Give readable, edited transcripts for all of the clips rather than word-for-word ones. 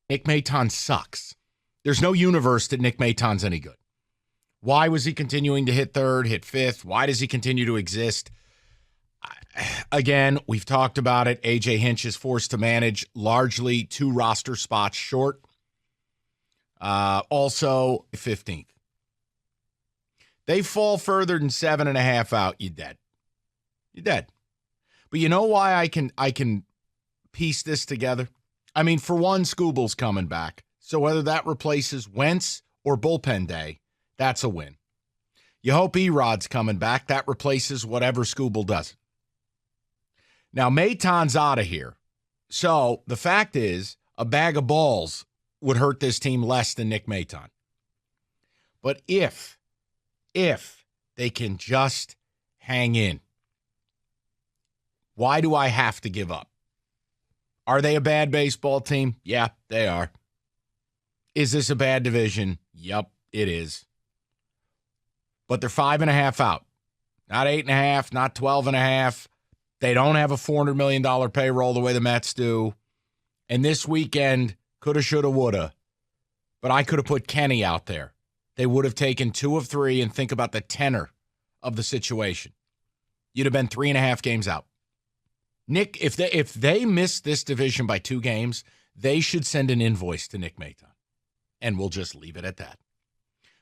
Nick Maton sucks. There's no universe that Nick Maton's any good. Why was he continuing to hit third, hit fifth? Why does he continue to exist? Again, we've talked about it. A.J. Hinch is forced to manage largely 2 roster spots short. Also, 15th. They fall further than 7.5 out, you're dead. You're dead. But you know why I can piece this together? I mean, for one, Scooble's coming back. So whether that replaces Wentz or bullpen day, that's a win. You hope Erod's coming back. That replaces whatever Scooble does. Now, Maton's out of here. So the fact is, a bag of balls would hurt this team less than Nick Maton. But if they can just hang in, why do I have to give up? Are they a bad baseball team? Yeah, they are. Is this a bad division? Yep, it is. But they're 5.5 out. Not 8.5, not 12.5. They don't have a $400 million payroll the way the Mets do. And this weekend, coulda, shoulda, woulda. But I could have put Kenny out there. They would have taken 2 of 3 and think about the tenor of the situation. You'd have been 3.5 games out. Nick, if they miss this division by 2 games, they should send an invoice to Nick Maton. And we'll just leave it at that.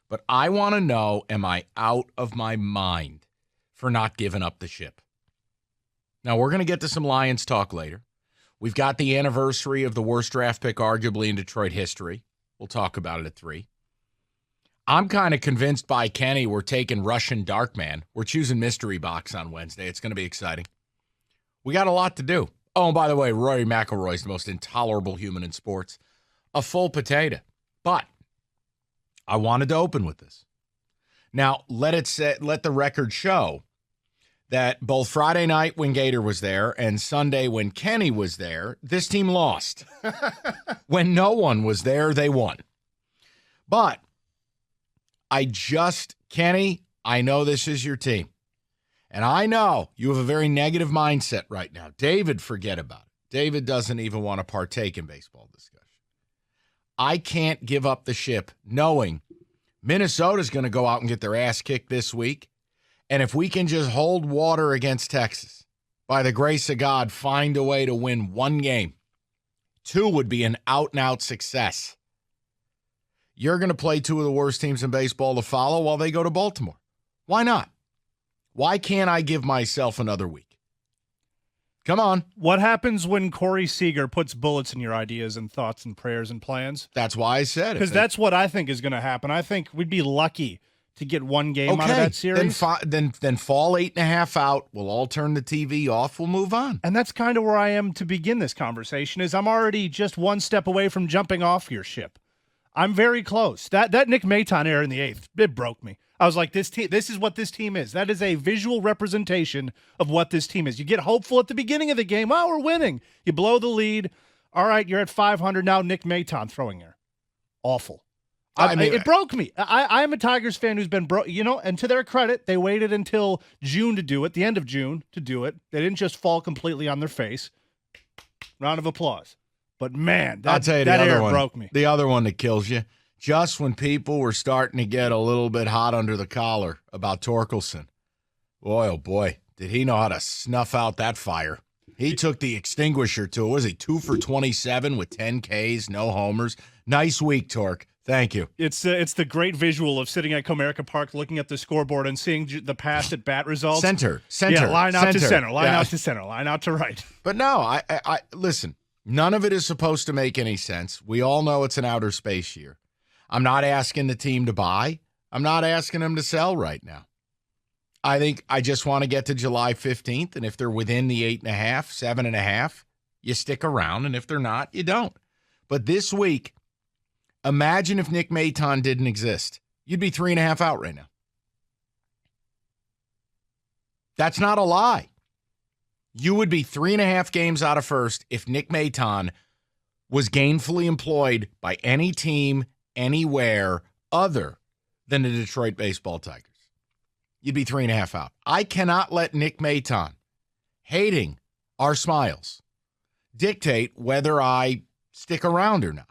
But I want to know, am I out of my mind for not giving up the ship? Now, we're going to get to some Lions talk later. We've got the anniversary of the worst draft pick arguably in Detroit history. We'll talk about it at 3. I'm kind of convinced by Kenny we're taking Russian Darkman. We're choosing Mystery Box on Wednesday. It's going to be exciting. We got a lot to do. Oh, and by the way, Rory McIlroy's the most intolerable human in sports. A full potato. But I wanted to open with this. Now, let the record show that both Friday night when Gator was there and Sunday when Kenny was there, this team lost. When no one was there, they won. But Kenny, I know this is your team. And I know you have a very negative mindset right now. David, forget about it. David doesn't even want to partake in baseball discussion. I can't give up the ship knowing Minnesota's going to go out and get their ass kicked this week. And if we can just hold water against Texas, by the grace of God, find a way to win 1 game, 2 would be an out-and-out success. You're going to play 2 of the worst teams in baseball to follow while they go to Baltimore. Why not? Why can't I give myself another week? Come on. What happens when Corey Seager puts bullets in your ideas and thoughts and prayers and plans? That's why I said it. Because that's what I think is going to happen. I think we'd be lucky to get 1 game out of that series. Then fall 8.5 out. We'll all turn the TV off. We'll move on. And that's kind of where I am to begin this conversation, is I'm already just 1 step away from jumping off your ship. I'm very close. That Nick Maton error in the 8th, it broke me. I was like, this is what this team is. That is a visual representation of what this team is. You get hopeful at the beginning of the game. Wow, we're winning. You blow the lead. All right, you're at 500 now. Nick Maton throwing there. Awful. It broke me. I'm a Tigers fan who's been broke, and to their credit, they waited until June to do it, the end of June to do it. They didn't just fall completely on their face. Round of applause. But man, that error broke me. The other one that kills you, just when people were starting to get a little bit hot under the collar about Torkelson. Boy, oh boy, did he know how to snuff out that fire. He took the extinguisher to it. Was he 2 for 27 with 10 Ks, no homers? Nice week, Torque. Thank you. It's the great visual of sitting at Comerica Park looking at the scoreboard and seeing the past at bat results. Center. Yeah, line out to center, line out to center, line out to right. But no, I listen, none of it is supposed to make any sense. We all know it's an outer space year. I'm not asking the team to buy. I'm not asking them to sell right now. I think I just want to get to July 15th, and if they're within the 8.5, 7.5, you stick around, and if they're not, you don't. But this week, imagine if Nick Maton didn't exist. You'd be 3.5 out right now. That's not a lie. You would be 3.5 games out of first if Nick Maton was gainfully employed by any team anywhere other than the Detroit Baseball Tigers. You'd be 3.5 out. I cannot let Nick Maton hating our smiles dictate whether I stick around or not.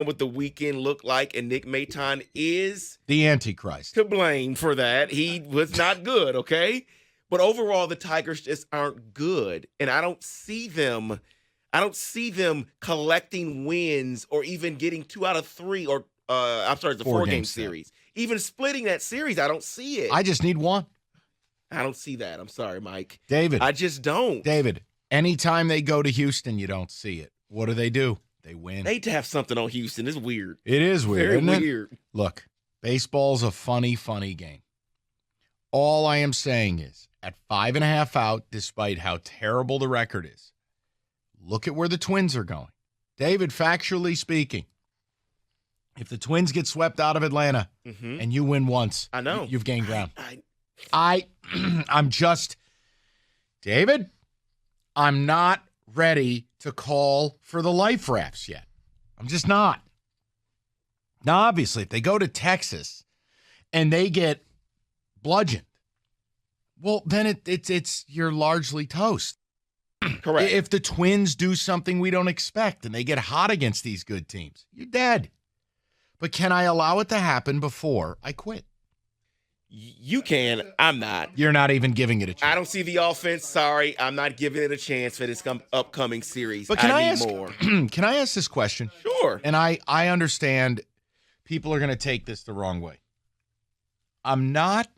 what the weekend looked like, and Nick Maton is The Antichrist. to blame for that. He was not good, okay? But overall, the Tigers just aren't good, and I don't see them collecting wins or even getting 2 out of 3, or it's a 4-game series. Even splitting that series, I don't see it. I just need one. I don't see that. I'm sorry, Mike. David. I just don't. David, anytime they go to Houston, you don't see it. What do? They win. They have something on Houston. It's weird. It is weird, Very isn't weird. it? Look, baseball's a funny, funny game. All I am saying is, at 5.5 out, despite how terrible the record is, look at where the Twins are going. David, factually speaking, if the Twins get swept out of Atlanta and you win once, I know. you've gained ground. I'm just, David, I'm not ready to call for the life rafts yet. I'm just not. Now, obviously, if they go to Texas and they get bludgeoned, well, then it's you're largely toast. Correct. If the Twins do something we don't expect and they get hot against these good teams, you're dead. But can I allow it to happen before I quit? You can. I'm not. You're not even giving it a chance. I don't see the offense. Sorry, I'm not giving it a chance for this upcoming series. But can I need ask more. Can I ask this question? Sure. And I understand people are going to take this the wrong way. I'm not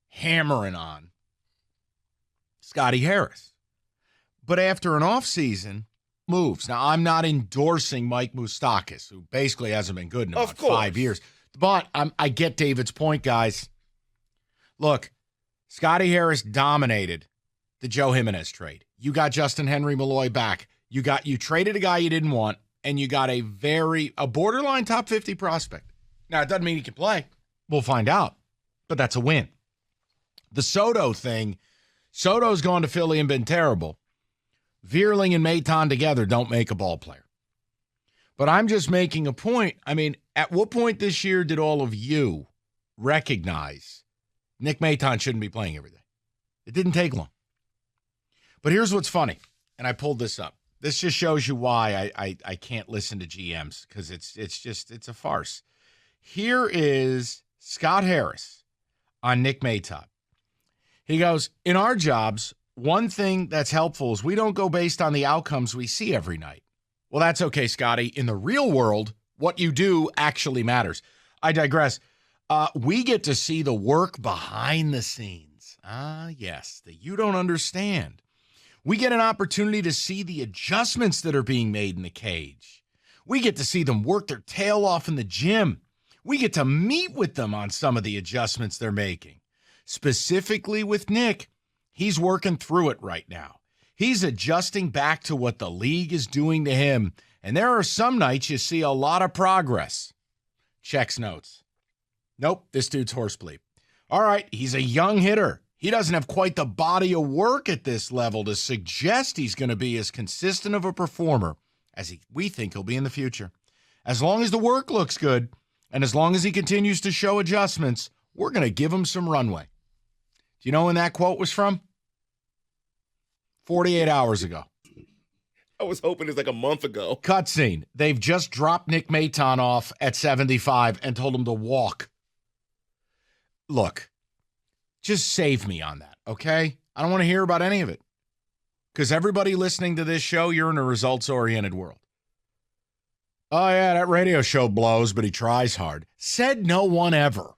hammering on Scotty Harris. But after an offseason, moves. Now, I'm not endorsing Mike Moustakas, who basically hasn't been good in about 5 years. But I get David's point, guys. Look, Scotty Harris dominated the Joe Jimenez trade. You got Justin Henry Malloy back. You traded a guy you didn't want, and you got a borderline top 50 prospect. Now, it doesn't mean he can play. We'll find out. But that's a win. The Soto thing, Soto's gone to Philly and been terrible. Vierling and Maton together don't make a ball player. But I'm just making a point. I mean, at what point this year did all of you recognize Nick Maton shouldn't be playing every day? It didn't take long. But here's what's funny, and I pulled this up. This just shows you why I can't listen to GMs, because it's a farce. Here is Scott Harris on Nick Maton. He goes, in our jobs, one thing that's helpful is we don't go based on the outcomes we see every night. Well, that's okay, Scotty. In the real world, what you do actually matters. I digress. We get to see the work behind the scenes. Yes, that you don't understand. We get an opportunity to see the adjustments that are being made in the cage. We get to see them work their tail off in the gym. We get to meet with them on some of the adjustments they're making. Specifically with Nick, he's working through it right now. He's adjusting back to what the league is doing to him, and there are some nights you see a lot of progress. Checks notes. Nope, this dude's horse bleep. All right, he's a young hitter. He doesn't have quite the body of work at this level to suggest he's going to be as consistent of a performer as we think he'll be in the future. As long as the work looks good, and as long as he continues to show adjustments, we're going to give him some runway. Do you know when that quote was from? 48 hours ago. I was hoping it's like a month ago. Cutscene. They've just dropped Nick Maton off at 75 and told him to walk. Look, just save me on that, okay? I don't want to hear about any of it. Because everybody listening to this show, you're in a results-oriented world. Oh, yeah, that radio show blows, but he tries hard. Said no one ever.